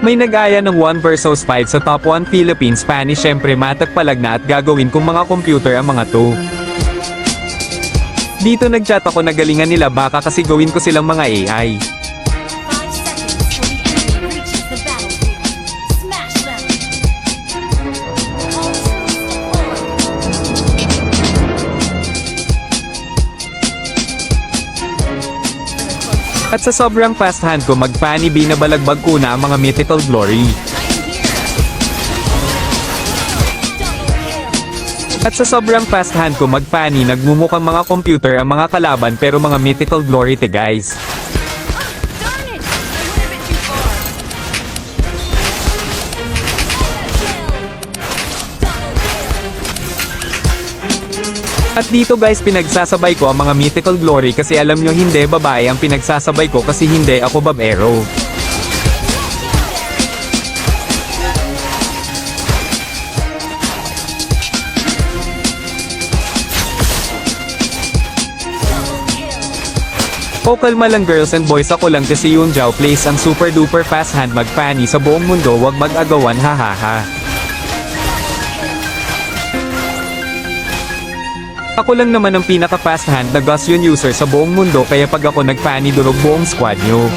May nag-aya ng 1 versus 5 sa top 1 Philippines Spanish, syempre matagpalag na at gagawin kong mga computer ang mga to. Dito nagchat ako na galingan nila, baka kasi gawin ko silang mga AI. 5 seconds till the enemy reaches the battlefield. Smash them! All troops deployed. At sa sobrang fast hand ko mag-Fanny B na balagbag ko na ang mga mythical glory. At sa sobrang fast hand ko mag-Fanny nagmumukhang mga computer ang mga kalaban pero mga mythical glory te guys. Darn it! I went a bit too far. At dito guys pinagsasabay ko ang mga mythical glory kasi alam nyo hindi babae ang pinagsasabay ko kasi hindi ako babero. O kalma lang girls and boys, ako lang kasi yung Jao plays ang super duper fast hand mag-Fanny sa buong mundo, wag mag-agawan hahaha. Ako lang naman ang pinaka fast hand na Gaussian user sa buong mundo kaya pag ako nag-Fanny durog buong squad nyo.